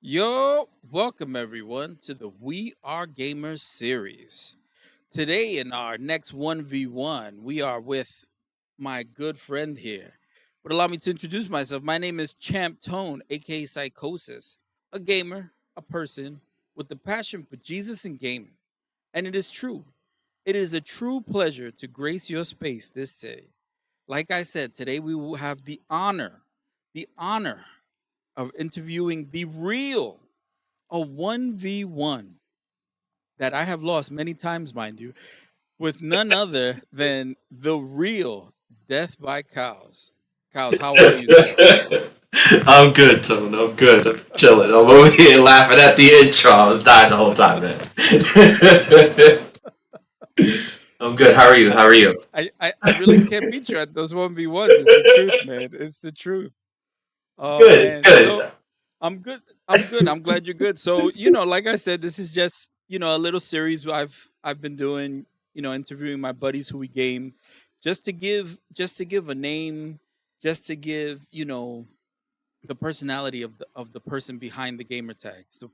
Yo, welcome everyone to the We Are Gamers series. Today, in our next 1v1, we are with my good friend here. But allow me to introduce myself. My name is Champ Tone, aka Sykosys, a gamer, a person with a passion for Jesus and gaming. And it is true. It is a true pleasure to grace your space this day. Like I said, today we will have the honor of interviewing the real a 1v1 that I have lost many times, mind you, with none other than the real Death by Cows. Cows, how are you, sir? I'm good, Tone. I'm good. I'm chilling. I'm over here laughing at the intro. I was dying the whole time, man. I'm good. How are you? How are you? I really can't beat you at those 1v1s. It's the truth, man. It's the truth. It's Oh good. It's man. So good. I'm good. I'm good. I'm glad you're good. So, like I said, this is just, a little series I've been doing, interviewing my buddies who we game just to give a name, just to give, the personality of the person behind the gamer tag. So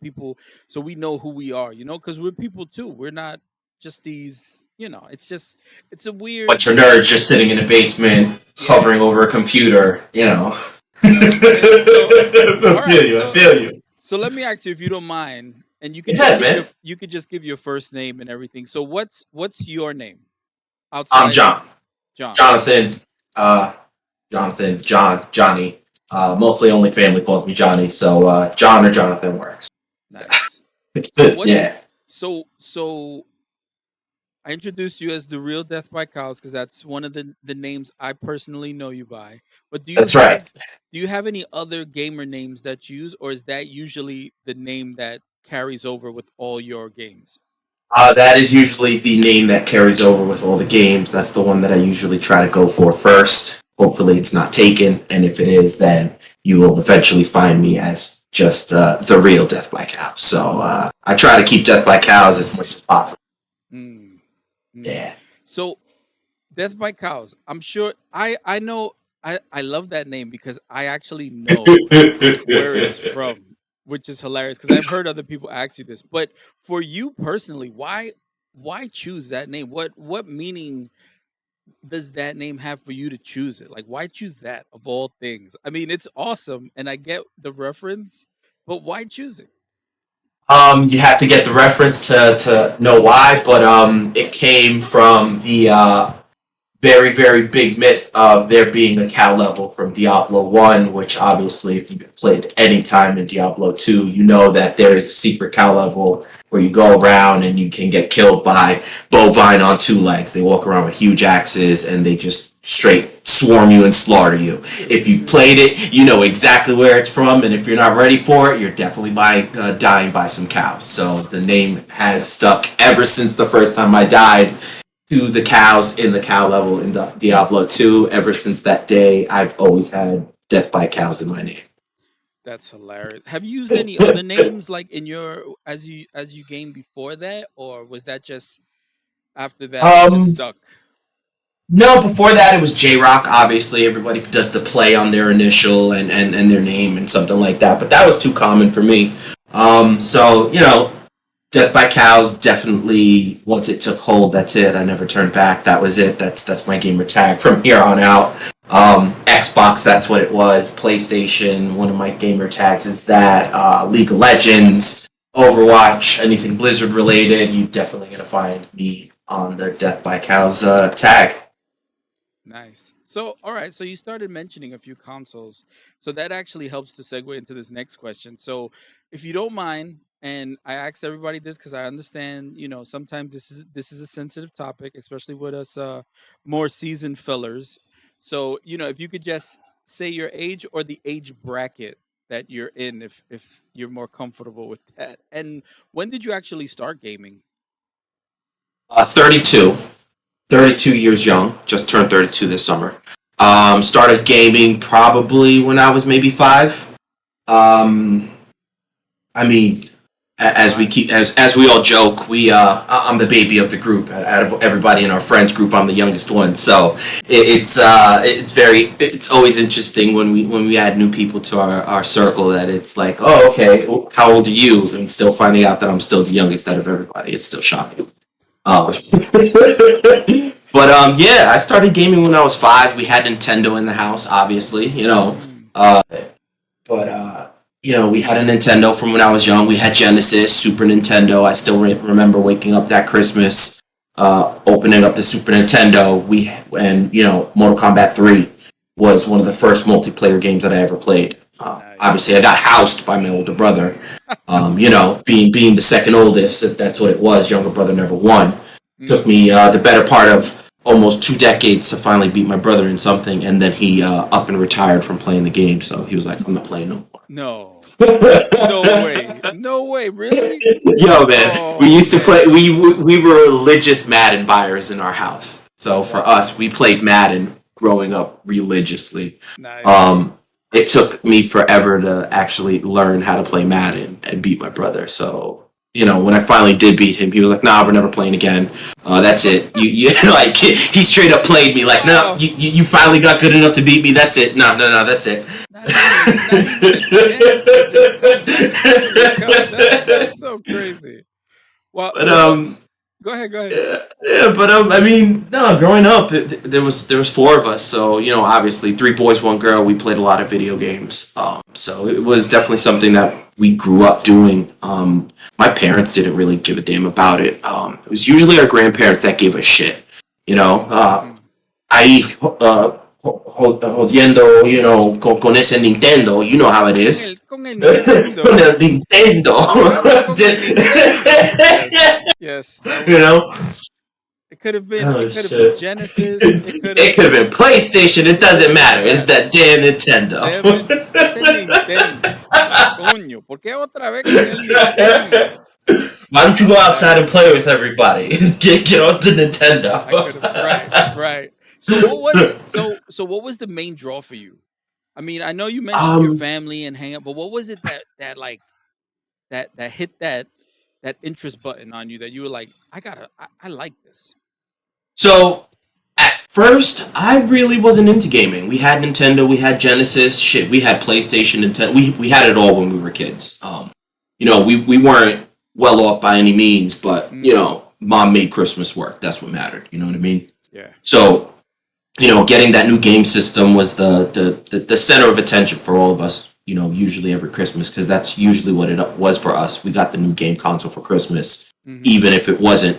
we know who we are, because we're people too. We're not just these, it's a weird, Bunch of nerds just sitting in a basement, yeah. hovering over a computer. You know what I'm saying? So I all feel right, you. I so feel you. so let me ask you if you don't mind, and you could Go just ahead, give man. your first name and everything. So what's your name I'm outside of John. John? Jonathan. Uh, Jonathan. John. Johnny. Mostly only family calls me Johnny, so John or Jonathan works. Nice. So what's Yeah, so I introduced you as the real Death by Cows because that's one of the names I personally know you by. But that's right. do you have any other gamer names that you use, or is that usually the name that carries over with all your games? That is usually the name that carries over with all the games. That's the one that I usually try to go for first. Hopefully, it's not taken, and if it is, then you will eventually find me as just the real Death by Cows. So I try to keep Death by Cows as much as possible. Mm, mm. Yeah. So Death by Cows. I'm sure I know I love that name because I actually know where it's from, which is hilarious because I've heard other people ask you this. But for you personally, why choose that name? What meaning does that name have for you to choose it? Like why choose that of all things? I mean, it's awesome and I get the reference, but why choose it? You have to get the reference to know why, but it came from the very, very big myth of there being a cow level from Diablo 1, which obviously, if you've played any time in Diablo 2, you know that there is a secret cow level where you go around and you can get killed by bovine on two legs. They walk around with huge axes and they just straight swarm you and slaughter you. If you've played it, you know exactly where it's from, and if you're not ready for it, you're definitely dying by some cows. So the name has stuck ever since the first time I died to the cows in the cow level in Diablo 2. Ever since that day, I've always had Death by Cows in my name. That's hilarious. Have you used any other names like in your as you game before that, or was that just after that it just Um, stuck? no, before that it was J Rock. Obviously, everybody does the play on their initial and their name and something like that, but that was too common for me. So, Death by Cows definitely once it took hold, that's it. I never turned back. That was it. That's my gamer tag from here on out. Xbox, that's what it was. PlayStation, one of my gamer tags is that. League of Legends, Overwatch, anything Blizzard related, you definitely gonna find me on the Death by Cows tag. Nice. So, all right. So you started mentioning a few consoles. So that actually helps to segue into this next question. So, if you don't mind, and I ask everybody this because I understand, sometimes this is a sensitive topic, especially with us more seasoned fellers. So, if you could just say your age or the age bracket that you're in, if you're more comfortable with that. And when did you actually start gaming? 32. 32 years young. Just turned 32 this summer. Started gaming probably when I was maybe five. Um, I mean, As we Right. keep as we all joke, I'm the baby of the group. Out of everybody in our friends group, I'm the youngest one. So it's always interesting when we add new people to our circle, that it's like, oh, okay, how old are you? And still finding out that I'm still the youngest out of everybody. It's still shocking. Um, but yeah, I started gaming when I was 5. We had Nintendo in the house, obviously, Mm, but we had a Nintendo from when I was young. We had Genesis, Super Nintendo. I still remember waking up that Christmas, opening up the Super Nintendo. Mortal Kombat 3 was one of the first multiplayer games that I ever played. nice. Obviously, I got housed by my older brother. Being the second oldest, that's what it was. Younger brother never won. Took Mm. me the better part of almost 2 decades to finally beat my brother in something, and then he up and retired from playing the game. So he was like, "I'm not playing no No. No more." way. No way. Really? Yo, man, we Oh used to play. man. We were religious Madden buyers in our house. So for us, Wow. we played Madden growing up religiously. Nice. Um, it took me forever to actually learn how to play Madden and beat my brother. So when I finally did beat him, he was like, "Nah, we're never playing again. That's it. You like he straight up played me like, no, Oh, you finally got good enough to beat me. That's it. No, no, no, that's it." not even a chance to just come back. Holy cow. That's so crazy. Well, But so what go ahead, go ahead. yeah, yeah, but I mean, no, growing up, there was 4 of us, so obviously 3 boys, 1 girl. We played a lot of video games, so it was definitely something that we grew up doing. My parents didn't really give a damn about it. It was usually our grandparents that gave a shit. You know, Mm-hmm. ahí jodiendo, con ese Nintendo. You know how it is. Con el Con Nintendo. el Nintendo. Jugando con el Nintendo. Yes. Yes, that you was know. Oh it could have been shit! Genesis, it could have It could have been PlayStation. It doesn't matter. It's yes. that damn Nintendo. Damn it. Ese Nintendo. Coño, ¿por qué otra vez con el Nintendo? Why don't you go outside and Nice. play with everybody? Get on the Nintendo. I could have right, right. So what was it? So what was the main draw for you? I mean, I know you mentioned your um. family and hang up, but what was it that like that hit that interest button on you that you were like, I like this. So at first, I really wasn't into gaming. We had Nintendo. We had Genesis. Shit, we had PlayStation. Nintendo. We had it all when we were kids. We weren't well off by any means, but Mm, mom made Christmas work. That's what mattered. You know what I mean? yeah. So getting that new game system was the center of attention for all of us. Usually every Christmas, because that's usually what it was for us. We got the new game console for Christmas, Hmm. even if it wasn't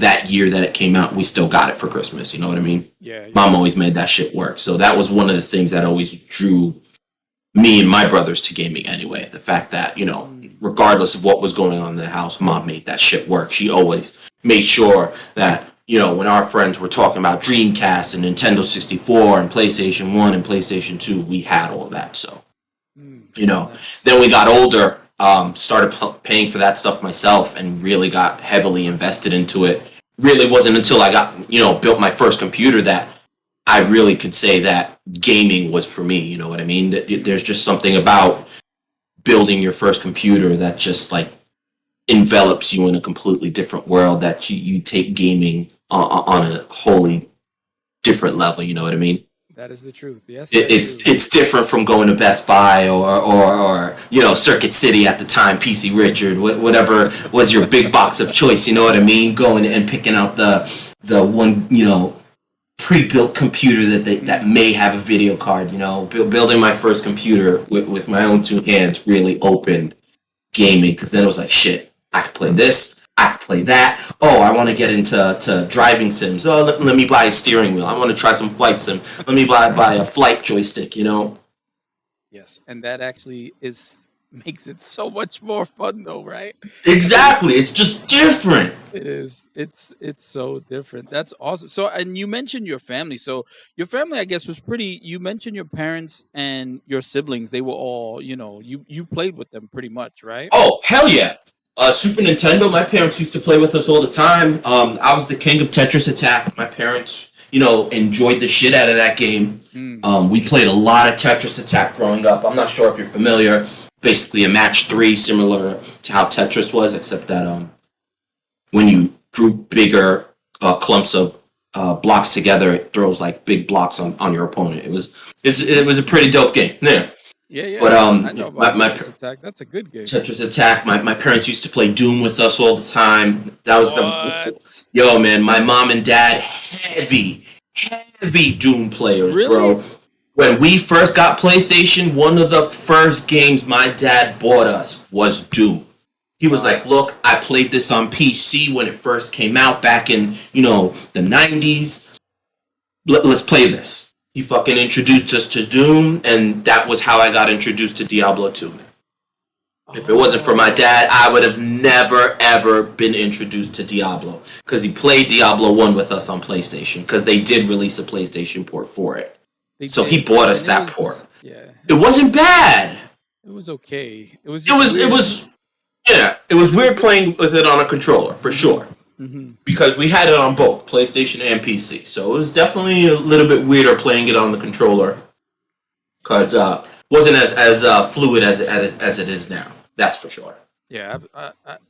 that year that it came out. We still got it for Christmas. You know what I mean? Yeah, yeah. Mom always made that shit work. So that was one of the things that always drew me and my brothers to gaming anyway. The fact that Mm, regardless of what was going on in the house, mom made that shit work. She always made sure that when our friends were talking about Dreamcast and Nintendo 64 and PlayStation 1 and PlayStation 2, we had all that. So, mm, you know, nice. then we got older, started paying for that stuff myself and really got heavily invested into it. Really wasn't until I got, built my first computer that I really could say that gaming was for me. You know what I mean? There's just something about building your first computer that just like envelops you in a completely different world, that you take gaming on a wholly different level. You know what I mean? That is the truth. Yes, It, I it's do. it's different from going to Best Buy or Circuit City at the time, PC Richard, whatever was your big box of choice. You know what I mean? Going and picking out the one pre-built computer that Mm, may have a video card. Building my first computer with my own 2 hands really opened gaming, because then it was like, shit, I could play this, I could play that. Oh, I want to get into driving sims. Oh, let me buy a steering wheel. I want to try some flight sim. Let me buy a flight joystick. yes, and that actually is makes it so much more fun though, right? I mean, Exactly. It's just different. it is. It's so different. That's awesome. So, and you mentioned your family. So, your family, I guess, was pretty. You mentioned your parents and your siblings. They were all, you played with them pretty much, right? Oh, hell yeah. Super Nintendo, my parents used to play with us all the time. I was the king of Tetris Attack. My parents, enjoyed the shit out of that game. Mm, We played a lot of Tetris Attack growing up. I'm not sure if you're familiar, basically a match 3, similar to how Tetris was, except that when you group bigger clumps of blocks together, it throws like big blocks on your opponent. It was a pretty dope game. Yeah. Yeah, But yeah. I know about my Tetris Attack. That's a good game. Tetris Attack. My parents used to play Doom with us all the time. That was the What? yo man. My mom and dad heavy Doom players, Really? bro. When we first got PlayStation, one of the first games my dad bought us was Doom. He was like, Wow. "Look, I played this on PC when it first came out back in the '90s. Let's play this." He fucking introduced us to Doom, and that was how I got introduced to Diablo 2. If it wasn't for my dad, I would have never ever been introduced to Diablo because he played Diablo 1 with us on PlayStation because they did release a PlayStation port for it. They So he did. bought us And that port. yeah, It wasn't bad. it was okay. It was It just was it weird. was yeah, it was weird playing with it on a controller for sure. Mm-hmm. Because we had it on both PlayStation and PC. So it was definitely a little bit weirder playing it on the controller because wasn't as fluid as it is now. That's for sure. Yeah,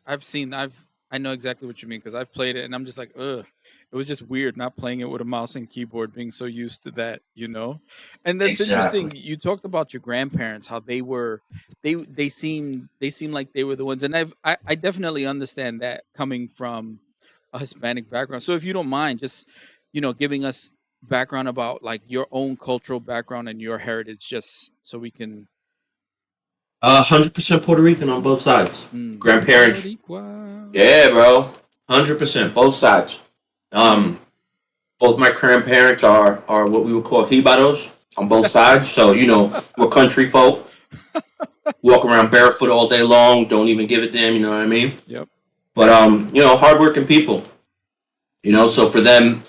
I've seen I know exactly what you mean because I've played it and I'm just like, ugh. It was just weird not playing it with a mouse and keyboard, being so used to that, you know. And that's Exactly. interesting. You talked about your grandparents, how they seem like they were the ones, and I definitely understand that coming from a Hispanic background. So if you don't mind, just giving us background about like your own cultural background and your heritage, just so we can 100% Puerto Rican on both sides. Grandparents. Boricua. Yeah, bro. 100% both sides. Um, both my grandparents are what we would call jibaros on both sides. So we're country folk. Walk around barefoot all day long. Don't even give a damn. You know what I mean? Yep. But hardworking people. So for them,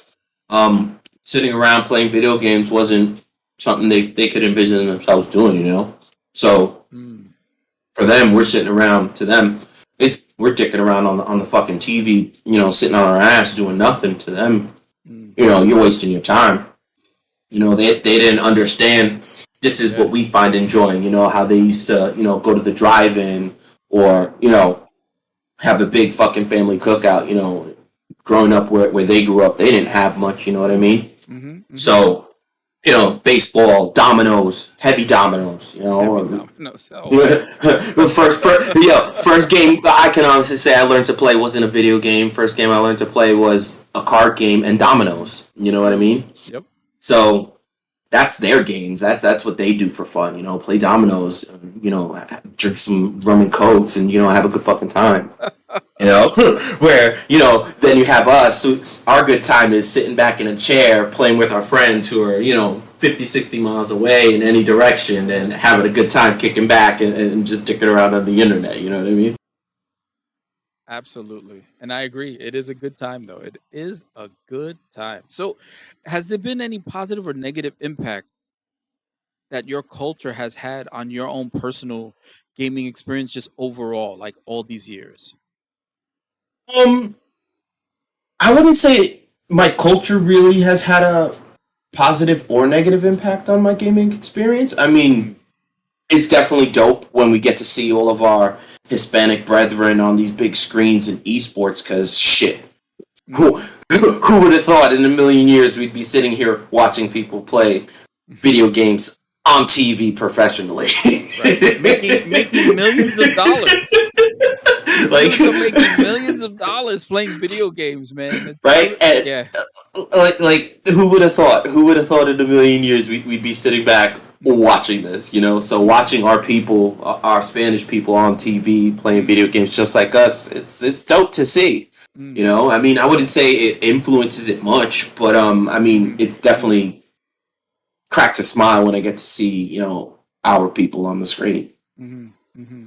sitting around playing video games wasn't something they could envision themselves doing. So Mm. for them, we're sitting around. To them, we're dicking around on the fucking TV. Sitting on our ass doing nothing. To them, Mm. you're wasting your time. They didn't understand. This is Yeah. what we find enjoying. How they used to go to the drive-in or have a big fucking family cookout. Growing up where they grew up, they didn't have much. You know what I mean? Mm-hmm. Mm-hmm. So baseball, dominoes, heavy dominoes. No, so First game I can honestly say I learned to play wasn't a video game. First game I learned to play was a card game and dominoes. You know what I mean? Yep. So that's their games. That's what they do for fun. Play dominoes. Drink some rum and cokes, and have a good fucking time. Where then you have us. Our good time is sitting back in a chair playing with our friends who are 50, 60 miles away in any direction, and having a good time kicking back and just dicking around on the internet. You know what I mean? Absolutely. And I agree. It is a good time, though. It is a good time. So, has there been any positive or negative impact that your culture has had on your own personal gaming experience, just overall, like all these years? Um, I wouldn't say my culture really has had a positive or negative impact on my gaming experience. I mean, Mm. it's definitely dope when we get to see all of our Hispanic brethren on these big screens in esports. Because shit, who who would have thought in a million years we'd be sitting here watching people play video games on TV professionally? Right. Making millions of dollars. These Like, dudes are making millions of dollars playing video games, man. right? And Yeah. like who would have thought? Who would have thought in a million years we'd be sitting back watching this? So watching our people, our Spanish people on TV playing video games just like us, it's dope to see. Mm. I mean, I wouldn't say it influences it much, but I mean, it's definitely cracks a smile when I get to see our people on the screen. Mm-hmm. Mm-hmm.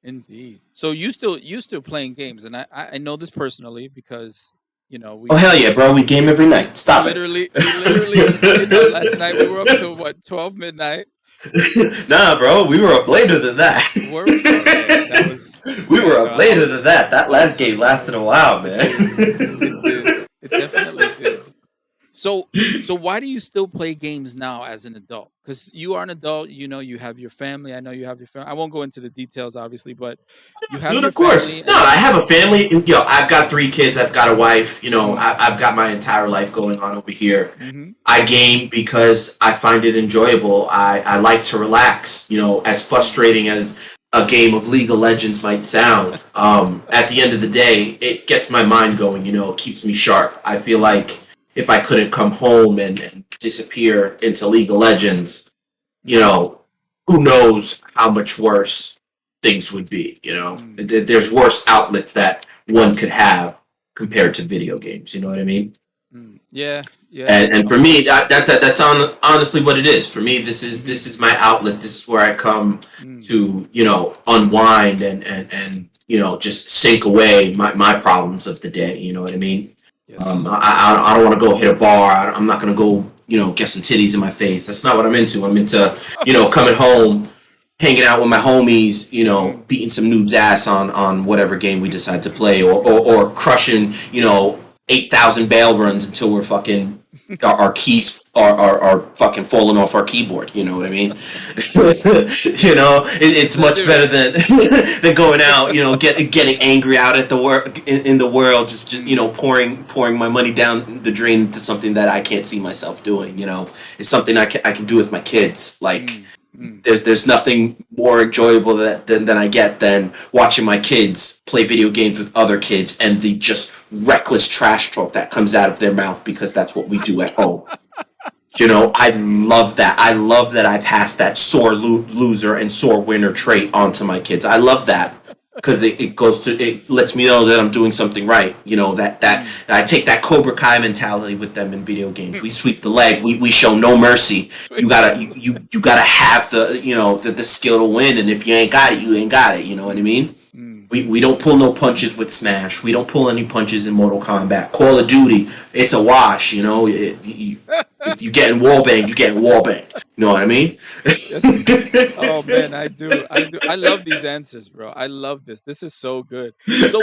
Indeed. So you still playing games, and I know this personally because Oh we hell yeah, bro! We game every night. Stop it. we literally last night we were up to what 12 midnight. Nah, bro, we were up later than that. Were we? Oh yeah, that was. We were up I later than that. That I last was game lasted a while, man. it did. It definitely did. So why do you still play games now as an adult? Because you are an adult, you have your family. I know you have your family. I won't go into the details, obviously, but you have Dude, your of course. family, No, and I then have a family. I've got 3 kids. I've got a wife. mm, I've got my entire life going on over here. mm-hmm, I game because I find it enjoyable. I like to relax. As mm, frustrating as a game of League of Legends might sound, at the end of the day, it gets my mind going. It keeps me sharp. I feel mm, like if I couldn't come home and disappear into League of Legends, you mm, know, who knows how much worse things would be. mm, There's worse outlets that one could have compared to video games. You know what I mean? yeah, yeah, And of for me, course. that's honestly what it is. For me, this is Mm-hmm, this is my outlet. This is where I come mm, to unwind and just sink away my problems of the day. You know what I mean? yes. I don't want to go hit a bar. I'm not going to go get some titties in my face. That's not what I'm into. I'm into coming home, hanging out with my homies, Mm. beating some noob's ass on whatever game we decide to play, or crushing 8,000 bail runs until we're fucking our keys are fucking falling off our keyboard. You know what I mean? It's much Dude. better than going out. Getting angry out at the work in the world. Just Mm, pouring my money down the drain to something that I can't see myself doing. It's something I can do with my kids. Like mm, mm. there's nothing more enjoyable than I get than watching my kids play video games with other kids and the just reckless trash talk that comes out of their mouth because that's what we do at home. I love that. I love that I pass that sore loser and sore winner trait onto my kids. I love that because it lets me know that I'm doing something right. That Mm. I take that Cobra Kai mentality with them in video games. We sweep the leg. We show no mercy. Sweet. You gotta have the skill to win, and if you ain't got it, you ain't got it. You know what I Mm, mean? mm. We don't pull no punches with Smash. We don't pull any punches in Mortal Kombat. Call of Duty, it's a wash. If you getting wallbanged, you getting wallbanged. You know what I mean? Yes. Oh man, I do. I do. I love these answers, bro. I love this. This is so good. So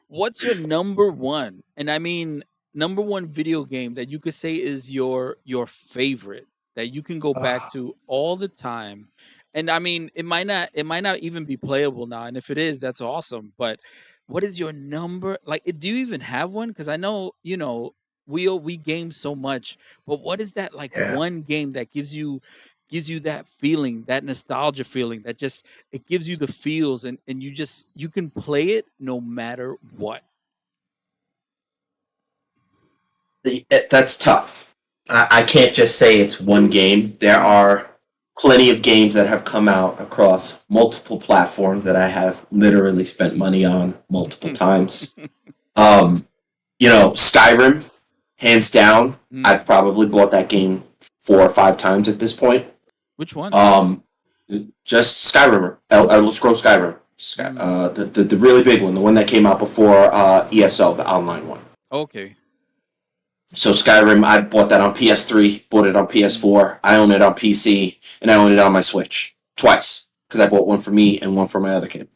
what's your number one? And I mean number one video game that you could say is your favorite that you can go back to all the time. And I mean, it might not even be playable now. And if it is, that's awesome. But what is your number? Like, do you even have one? Because I know, we game so much, but what is that like Yeah. one game that gives you that feeling, that nostalgia feeling, that just it gives you the feels, and you can play it no matter what. That's tough. I can't just say it's one game. There Mm, are plenty of games that have come out across multiple platforms that I have literally spent money on multiple times. Um, Skyrim, hands down. mm. I've probably bought that game 4 or 5 times at this point. Which one? Um, just Skyrim, Elder Scrolls Skyrim, Mm. the really big one, the one that came out before ESO, the online one. Okay. So Skyrim, I bought that on PS3, bought it on Mm. PS4, I own it on PC, and I own it on my Switch twice because I bought one for me and one for my other kid.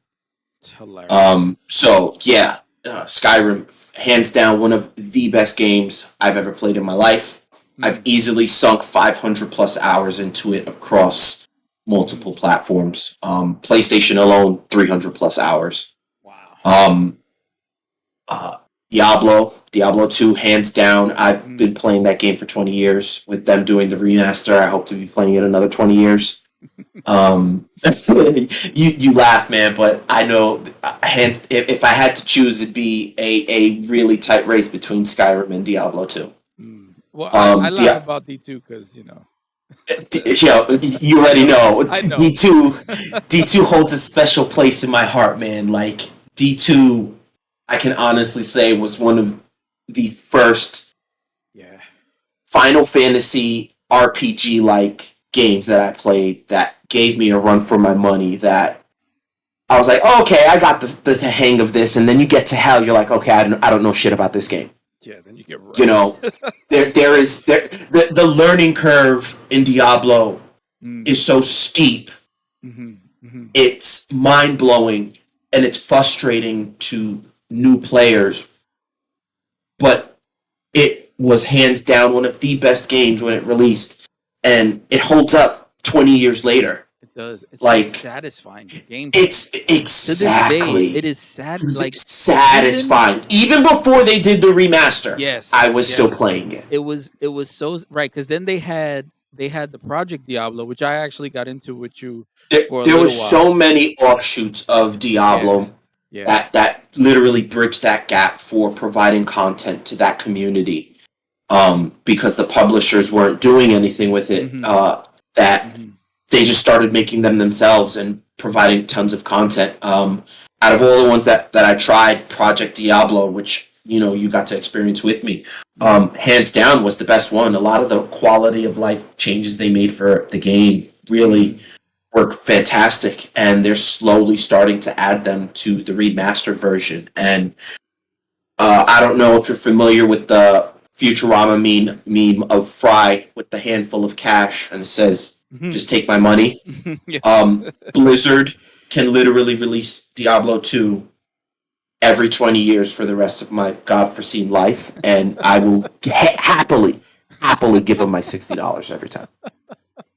It's hilarious. So yeah, Skyrim, hands down, one of the best games I've ever played in my life. I've Mm. easily sunk 500 plus hours into it across Mm. multiple platforms. PlayStation alone, 300 plus hours. Wow. Um, uh, Diablo 2, hands down. I've been Mm. playing that game for 20 years. With them doing the remaster, I hope to be playing it another 20 years. You laugh, man, but I know if I had to choose, it'd be a really tight race between Skyrim and Diablo 2. Mm. Well, I laugh Yeah, about D2 because you already know I know. D2 holds a special place in my heart, man. Like D2, I can honestly say was one of the first Yeah. Final Fantasy RPG like games that I played that gave me a run for my money. That I was like, oh, okay, I got the hang of this, and then you get to hell, you're like, okay, I don't know shit about this game. Yeah. Then you get You rushed. know, the learning curve in Diablo Mm. is so steep. Hmm. Hmm. It's mind blowing and it's frustrating to new players, but it was hands down one of the best games when it released, and it holds up 20 years later. It does. It's so Like, satisfying. The gameplay. it's To this day, exactly it is sad. Like even satisfying. Even before they did the remaster, yes, I was still yes. playing it. It was so right because then they had the Project Diablo, which I actually got into with you for a There were little while. so many offshoots of Yeah, Diablo yeah. that literally bridged that gap for providing content to that community. Because the publishers weren't doing anything with it, Mm-hmm. that Mm-hmm. they just started making them themselves and providing tons of content. Out of all the ones that I tried, Project Diablo, which you got to experience with me, hands down was the best one. A lot of the quality of life changes they made for the game really were fantastic, and they're slowly starting to add them to the remastered version. And I don't know if you're familiar with the Futurama meme of Fry with the handful of cash, and it says, Mm-hmm. "Just take my money." Yes. Blizzard can literally release Diablo 2 every 20 years for the rest of my godforeseen life, and I will happily give them my $60 every time.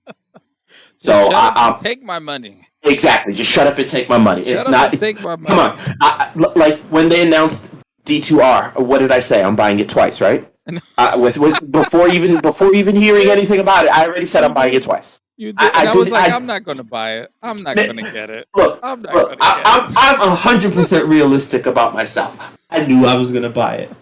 Just So shut up and take my money. exactly, just shut up and Yes. take my money. Shut It's up not. and take my Come money. on, like when they announced D2R, what did I say? I'm buying it twice, right? With before even hearing anything about it, I already said I'm buying it twice. You did, and I I was did. like, I'm not gonna buy it. I'm not gonna get it. Look, I'm not look. gonna get it. I'm 100% realistic about myself. I knew I was gonna buy it.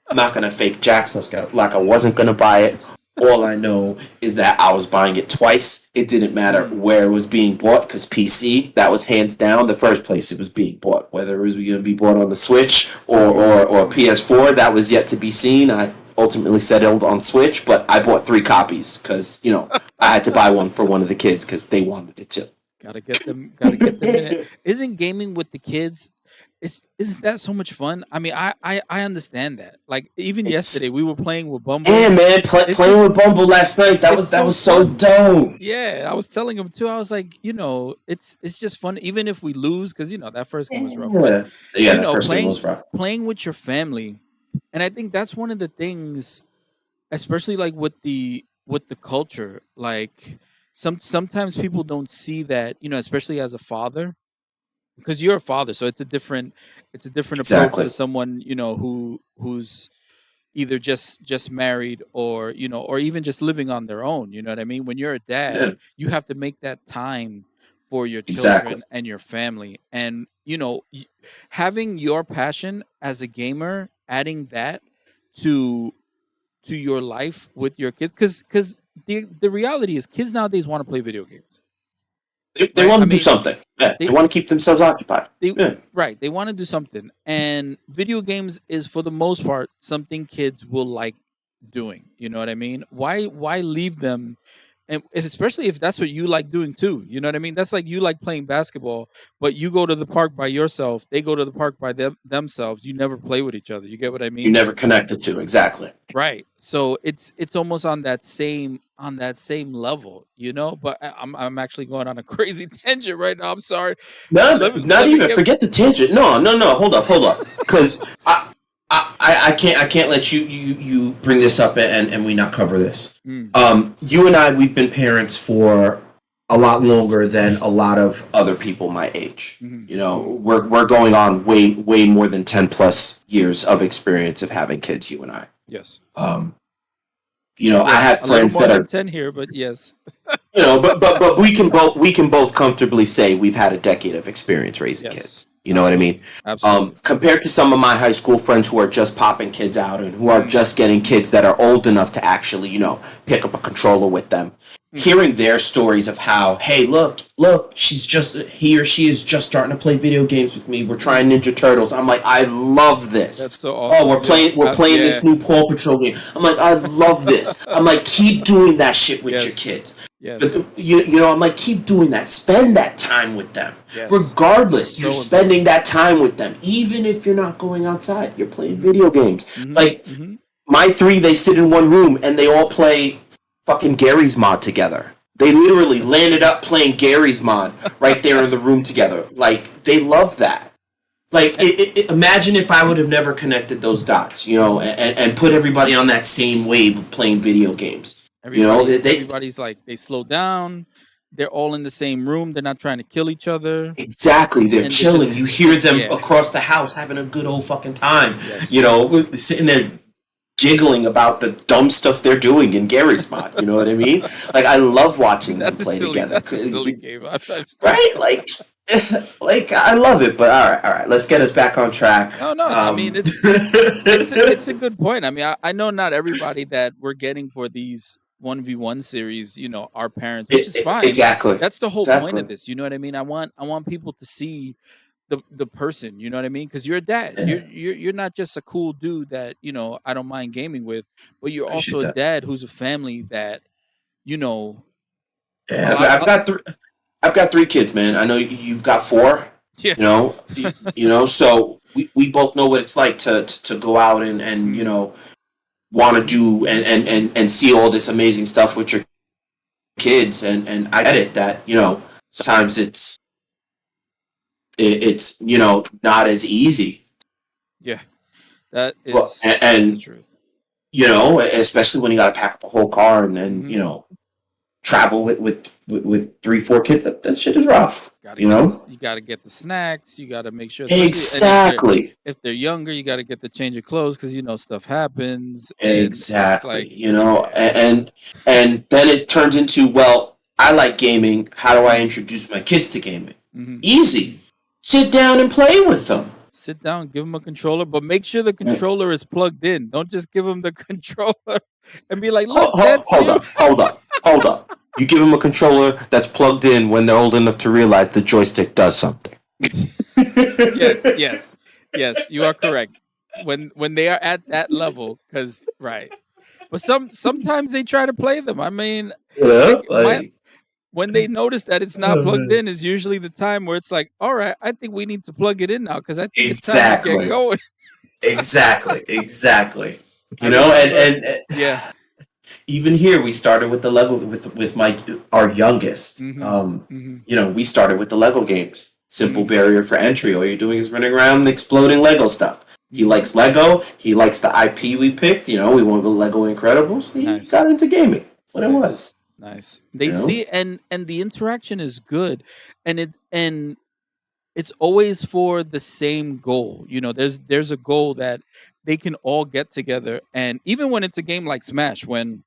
I'm not gonna fake jacks like I wasn't gonna buy it. All I know is that I was buying it twice. It didn't matter where it was being bought, because PC, that was hands down the first place it was being bought. Whether it was going to be bought on the Switch or PS4, that was yet to be seen. I ultimately settled on Switch, but I bought 3 copies because, I had to buy one for one of the kids because they wanted it too. Gotta get them. Gotta get them in it. Isn't gaming with the kids? Isn't that so much fun? I mean, I understand that. Like even yesterday, we were playing with Bumble. Yeah, man, playing with Bumble last night. That was so dope. Yeah, I was telling him too. I was like, it's just fun, even if we lose, because that first game was rough. But That first game was rough. Playing with your family, and I think that's one of the things, especially like with the culture. Like sometimes people don't see that, especially as a father, because you're a father, so it's a different approach Exactly. to someone who's either just married, or even just living on their own. You know what I mean? When you're a dad, Yeah, you have to make that time for your exactly. children and your family, and having your passion as a gamer, adding that to your life with your kids, because the reality is kids nowadays want to play video games, They right? want I to do mean, something. Yeah, they they want to keep themselves occupied. they Yeah. right, they want to do something, and video games is for the most part something kids will like doing. You know what I mean? Why leave them? And especially if that's what you like doing too. You know what I mean? That's like you like playing basketball, but you go to the park by yourself, they go to the park by themselves. You never play with each other. You get what I You mean? never connected to, exactly. Right. So it's almost on that same level. But I'm actually going on a crazy tangent right now. I'm sorry. No, Let me not let me even get forget the tangent. No, hold up, because I can't let you bring this up and we not cover this. Mm, You and I, we've been parents for a lot longer than a lot of other people my age. mhm, We're going on way more than 10 plus years of experience of having kids. You and I. yes. Um, I Yes, have a little friends more that than are 10 here, but yes. but we can both comfortably say we've had a decade of experience raising Yes. kids. You know what I mean? Absolutely. Compared to some of my high school friends who are just popping kids out and who are Mm, just getting kids that are old enough to actually, pick up a controller with them. mhm. Hearing their stories of how, hey, look, he or she is just starting to play video games with me. We're trying Ninja Turtles. I'm like, I love That's this. so Oh, awesome. we're Yeah. playing Yeah. this new Paw Patrol game. I'm like, I love this. I'm like, keep doing that shit with your Yes. kids. Yes. I'm like, keep doing that. Spend that time with them. Yes. Regardless, you're So spending important. that time with them. Even if you're not going outside, you're playing video games. Hmm. Like, Hmm. my 3, they sit in one room and they all play fucking Gary's Mod together. They literally landed up playing Gary's Mod right there in the room together. Like, they love that. Like, imagine if I would have never connected those dots, and put everybody on that same wave of playing video games. Everybody's like, they slow down. They're all in the same room. They're not trying to kill each other, exactly, they're and they're just chilling. You hear them yeah. across the house having a good old fucking time. Yes. Sitting there giggling about the dumb stuff they're doing in Gary's mod. You know what I mean? Like, I love watching them play together. That's a silly game. Right? Like I love it. But all right. Let's get us back on track. No. I mean, it's a good point. I mean, I know not everybody that we're getting for these 1v1 series, our parents, which is fine. Exactly. That's the whole point of this. You know what I mean? I want people to see the person. You know what I mean? Because you're a dad. Yeah. You're not just a cool dude that I don't mind gaming with, but you're also a dad who's a family that Yeah, I've got 3 kids, man. I know you've got 4. Yeah. So we both know what it's like to go out and want to do and see all this amazing stuff with your kids, and I get it that sometimes it's not as easy. Yeah, that is and the truth. Especially when you got to pack up a whole car and then travel with 3-4 kids. That shit is rough. You got to get the snacks. You got to make sure. Exactly. If they're younger, you got to get the change of clothes because stuff happens. Exactly. And then it turns into, well, I like gaming. How do I introduce my kids to gaming? Mm-hmm. Easy. Sit down and play with them. Sit down, give them a controller, but make sure the controller is plugged in. Don't just give them the controller and be like, look, hold up. You give them a controller that's plugged in when they're old enough to realize the joystick does something. Yes, you are correct. When they are at that level, because right. But sometimes they try to play them. I mean, when they notice that it's not plugged in is usually the time where it's like, all right, I think we need to plug it in now because I think it's time to get going. Exactly. Yeah. Even here, we started with the Lego with our youngest. We started with the Lego games. Simple barrier for entry. All you're doing is running around exploding Lego stuff. He likes Lego. He likes the IP we picked. We went with Lego Incredibles. He got into gaming. What it was. Nice. They see and the interaction is good, and it's always for the same goal. There's a goal that they can all get together, and even when it's a game like Smash, when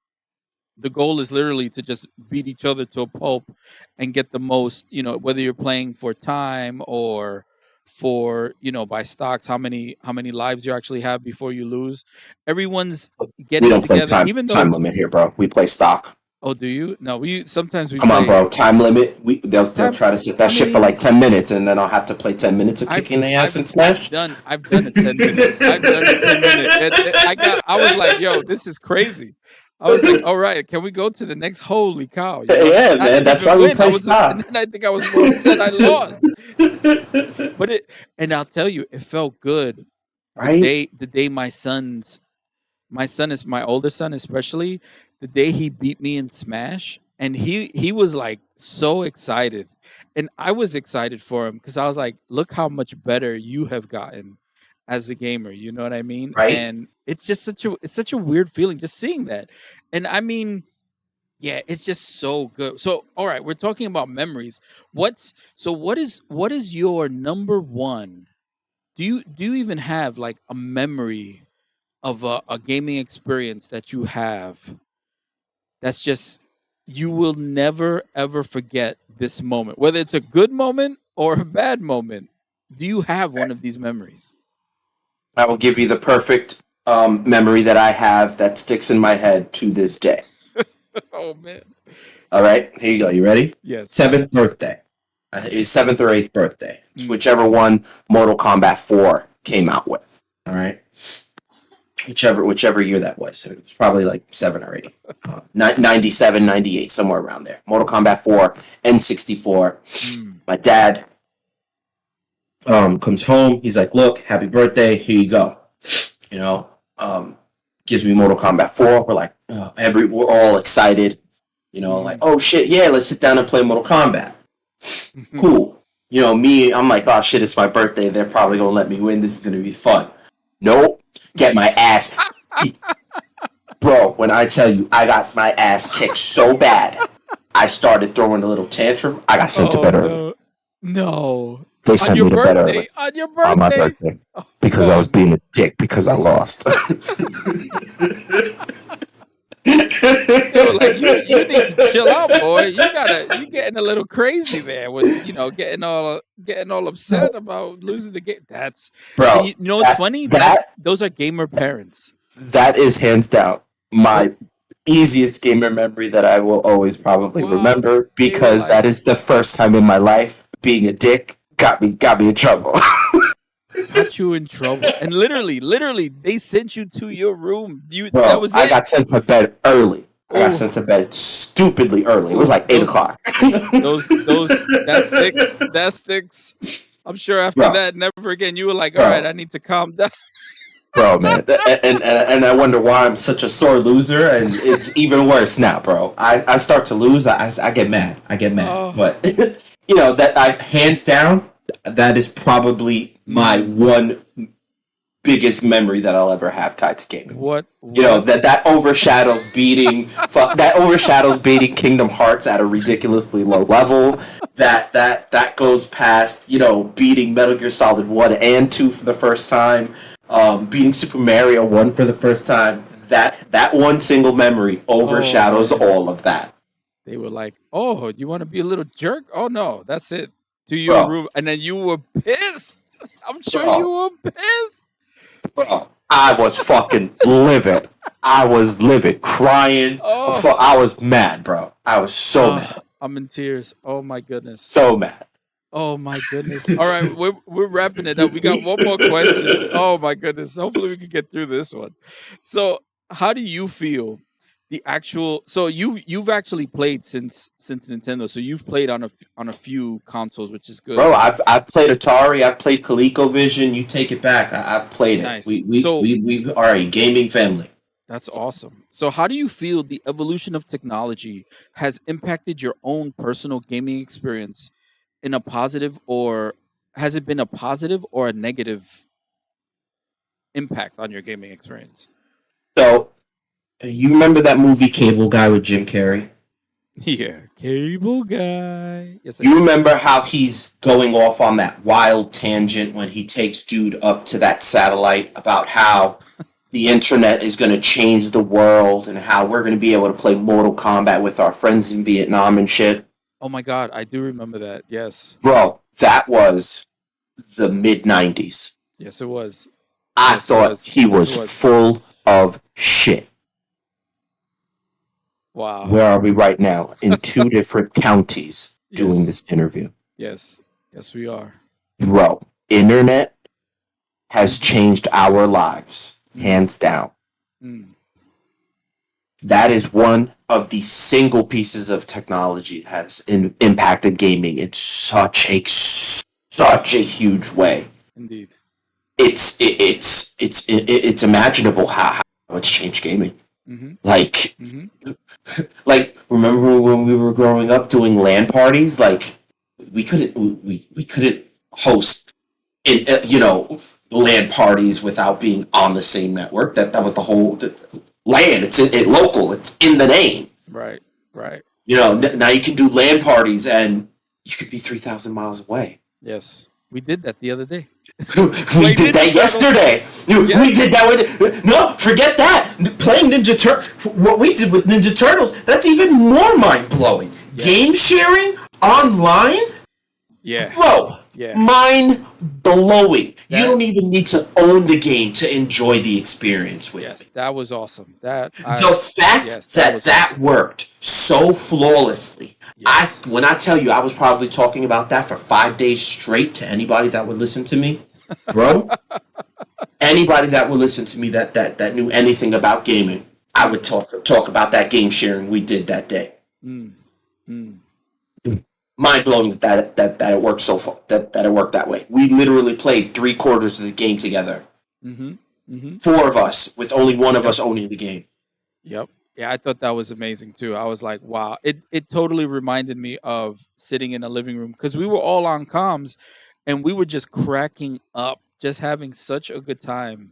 the goal is literally to just beat each other to a pulp and get the most, whether you're playing for time or for, by stocks, how many lives you actually have before you lose. Everyone's getting together. We don't play time limit here, bro. We play stock. Oh, do you? No, sometimes we Come on, bro. Time limit. They'll try to set that shit for like 10 minutes, and then I'll have to play 10 minutes of kicking their ass and Smash. I've done a 10 minute. I've done a 10 minute. I was like, yo, this is crazy. I was like, all right, can we go to the next? Holy cow. Yeah, man. That's why we play stock. And then I think I was more upset I lost. And I'll tell you, it felt good. Right? The day my older son especially, the day he beat me in Smash, and he was like so excited, and I was excited for him because I was like, look how much better you have gotten as a gamer. You know what I mean? Right. And it's just such a weird feeling just seeing that. And I mean, yeah, it's just so good. So all right, we're talking about memories. What is your number one? Do you even have like a memory of a gaming experience that you have that's just, you will never ever forget this moment, whether it's a good moment or a bad moment? Do you have one of these memories? I will give you the perfect memory that I have that sticks in my head to this day. Oh, man. All right, here you go. You ready? Yes. 7th birthday. His 7th or 8th birthday. It's whichever one Mortal Kombat 4 came out with. All right? Whichever year that was. It was probably like 7 or 8. 97, 98, somewhere around there. Mortal Kombat 4, N64. My dad comes home. He's like, look, happy birthday. Here you go. Gives me Mortal Kombat 4. We're like, we're all excited. Like, oh shit, yeah, let's sit down and play Mortal Kombat. Cool. You know, me, I'm like, oh shit, it's my birthday. They're probably gonna let me win. This is gonna be fun. Nope. Get my ass. Bro, when I tell you, I got my ass kicked so bad, I started throwing a little tantrum. I got sent to Oh bed early. no, no! They On sent your me to bed early birthday, on your on my birthday. birthday Oh, because I oh was being no! a dick because I lost. They were like, you need to chill out, boy. You getting a little crazy there with getting all upset about losing the game. That's and Bro, you know what's funny? Those are gamer parents. that is hands down Th- my easiest gamer memory that I will always probably Wow, remember they were because like, that is the first time in my life being a dick got me in trouble. got you in trouble, and literally, they sent you to your room. That Bro, was I it. got sent to bed early. I got sent Oh, to bed stupidly early. It was oh, like 8 o'clock. that sticks. I'm sure after bro, that, never again. You were like, all right, bro, I need to calm down. bro, man. And I wonder why I'm such a sore loser, and it's even worse now, bro. I start to lose, I get mad. I get mad. Oh, But, you know, that I, hands down, that is probably my mm, one biggest memory that I'll ever have tied to gaming. You know, what? that overshadows beating Kingdom Hearts at a ridiculously low level. That goes past, you know, beating Metal Gear Solid 1 and 2 for the first time, beating Super Mario 1 for the first time. That one single memory Oh overshadows man, all of that. they were like, "Oh, you want to be a little jerk? Oh no, that's it." To your Bro, room, and then you were pissed. I'm sure you bro, were pissed. bro. I was fucking livid. I was livid, crying. Oh, I was mad, bro. I was so mad. I'm in tears. Oh my goodness. So mad. Oh my goodness. All right, we're wrapping it up. We got one more question. Oh my goodness. Hopefully we can get through this one. So, how do you feel the actual so you've actually played since Nintendo. So you've played on a few consoles, which is good. Bro, I've played Atari, I've played ColecoVision. You take it back, I've played it. Nice. So We are a gaming family. that's awesome. So how do you feel the evolution of technology has impacted your own personal gaming experience in a positive or has it been a positive or a negative impact on your gaming experience? So you remember that movie Cable Guy with Jim Carrey? Yeah, cable guy. Yes, I You do. remember how he's going off on that wild tangent when he takes dude up to that satellite about how the internet is going to change the world and how we're going to be able to play Mortal Kombat with our friends in Vietnam and shit? Oh my god, I do remember that. Yes. Bro, that was the mid 90s. Yes, it was. I Yes, it thought was. he Yes, it was was. full of shit. Wow. Where are we right now? In two different counties doing Yes. this interview. Yes. Yes, we are. Bro, internet has Mm-hmm. changed our lives, Mm. hands down. Mm. That is one of the single pieces of technology that has impacted gaming in such a huge way. Indeed. It's imaginable how it's changed gaming. Mm-hmm. Like Mm-hmm. like remember when we were growing up doing LAN parties? Like we couldn't host in you know LAN parties without being on the same network. That was the whole LAN. It's local. It's in the name. Right. Right. You know, now you can do LAN parties and you could be 3,000 miles away. Yes. We did that the other day. We Playing did Ninja that Turtles. yesterday. We Yes. did that with no. Forget that. Playing what we did with Ninja Turtles. That's even more mind blowing. Game Yes. sharing Yes. online, Yeah. bro. Yeah. Mind blowing. You That don't even need to own the game to enjoy the experience with yes, me. that was awesome. The fact Yes, that was that awesome. worked so flawlessly. Yes. When I tell you I was probably talking about that for 5 days straight to anybody that would listen to me, bro. Anybody that would listen to me that knew anything about gaming, I would talk about that game sharing we did that day. Mm. Mm. Mind blowing that it worked so far that it worked that way. We literally played 3/4 of the game together. Mm-hmm. Mm-hmm. Four of us with only one of Yep. us owning the game. Yep. Yeah, I thought that was amazing too. I was like, wow. It totally reminded me of sitting in a living room because we were all on comms and we were just cracking up, just having such a good time,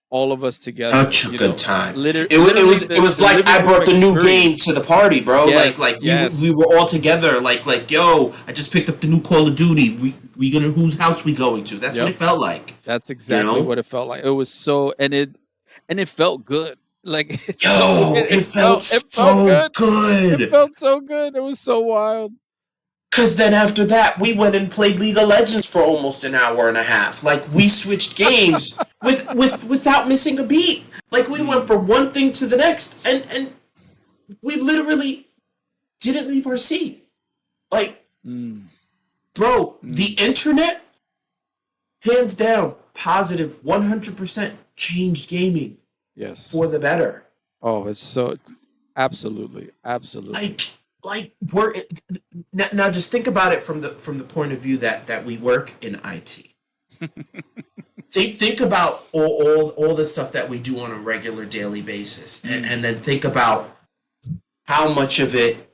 all of us together, Such a good time. Literally It was the like living I room brought the new game experience. to the party, bro. Yes, We yes. were all together. Yo, I just picked up the new Call of Duty. We gonna whose house we going to? That's what Yep. it felt like. That's You exactly know? what it felt like. It was so and it felt good. Like it's so Yo, weird. it felt It felt so good. It good. felt so good. It was so wild. Cause then after that, we went and played League of Legends for almost an hour and a half. Like we switched games without missing a beat. Like we went Mm, from one thing to the next, and we literally didn't leave our seat. Like, mm, bro, the mm. internet, hands down, positive 100% changed gaming Yes. for the better. Oh, it's so absolutely, absolutely. Like, like we're now just think about it from the point of view that we work in IT. Think about all the stuff that we do on a regular daily basis, and then think about how much of it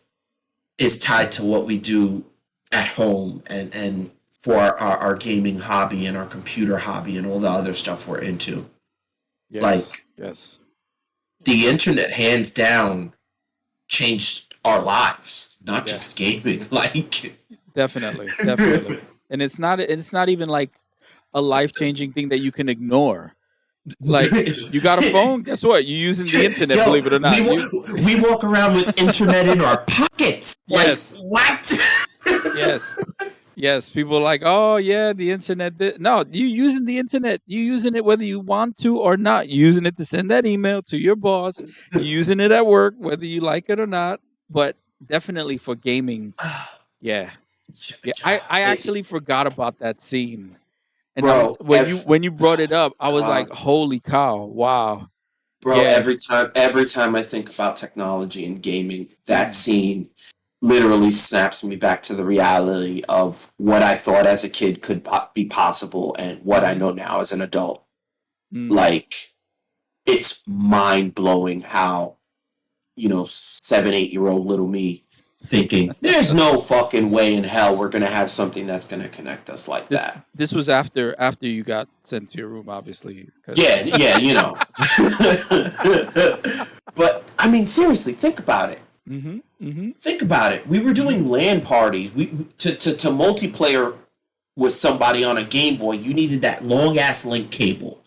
is tied to what we do at home and for our gaming hobby and our computer hobby and all the other stuff we're into. Yes. Like Yes. the internet, hands down, changed our lives, not Yeah. just gaming. Like, Definitely. Definitely. And it's not even like a life-changing thing that you can ignore. Like you got a phone, guess what? You're using the internet, yo, believe it or not. we walk around with internet in our pockets. Like, Yes. what? Yes. Yes, people are like, oh yeah, the internet. No, you using the internet. You using it whether you want to or not. You using it to send that email to your boss. You using it at work, whether you like it or not. But definitely for gaming, yeah, yeah. I actually forgot about that scene, and Bro, when you brought it up, I was uh, like, holy cow, wow, bro, yeah, every time I think about technology and gaming, that mm, scene literally snaps me back to the reality of what I thought as a kid could be possible and what I mm-hmm, know now as an adult. mm, Like, it's mind blowing how, 7, 8 year old little me thinking, there's no fucking way in hell we're gonna have something that's gonna connect us like that. this was after you got sent to your room, obviously, because Yeah, yeah, But I mean, seriously, think about it. mm-hmm, mm-hmm, Think about it. We were mm-hmm, doing LAN parties. To multiplayer with somebody on a Game Boy, you needed that long ass link cable.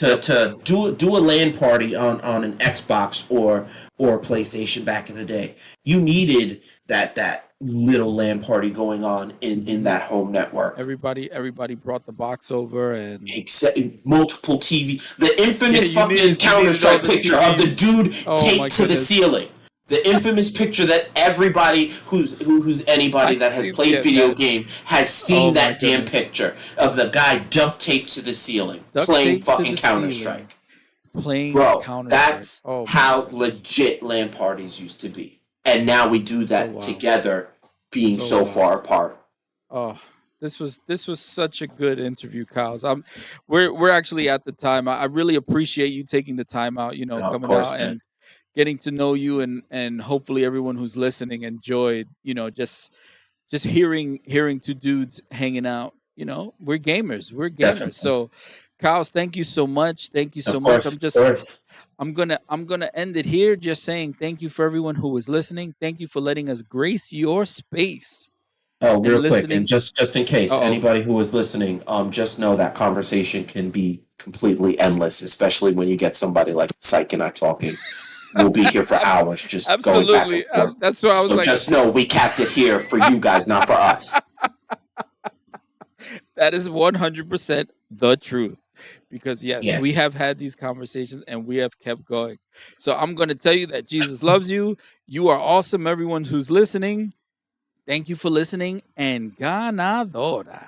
yep, To do a LAN party on an Xbox or a PlayStation back in the day, you needed that little LAN party going on in mm-hmm. that home network. Everybody brought the box over, and Except multiple TV, the yeah, infamous fucking you Counter needed all Strike the picture of the TVs. dude Oh my taped to the goodness, ceiling. The infamous picture that everybody who's anybody I've that has seen played yeah video that. game has Oh seen my that damn goodness, picture of the guy duct taped to the ceiling duct playing tape to fucking the Counter ceiling, Strike. playing Bro, Counter Strike. that's Oh my how goodness, legit LAN parties used to be. And now we do so that wild, together being so so far wild. apart. Oh, this was such a good interview, Kyles. We're actually at the time. I really appreciate you taking the time out. Of Coming out course, man. and getting to know you, and hopefully everyone who's listening enjoyed. Just hearing two dudes hanging out. We're gamers. We're gamers. Definitely. So, Kyles, thank you so much. Thank you so Of much. course, of course. I'm gonna end it here. Just saying thank you for everyone who was listening. Thank you for letting us grace your space Oh, and real quick, and listening. just in case Uh oh. anybody who is listening, just know that conversation can be completely endless, especially when you get somebody like Psych and I talking. We'll be here for hours just going back and Absolutely. forth. That's why I was So like, just know we capped it here for you guys, not for us. that is 100% the truth. Because, yes, Yeah. we have had these conversations and we have kept going. So I'm going to tell you that Jesus loves you. You are awesome, everyone who's listening. Thank you for listening. And ganadora.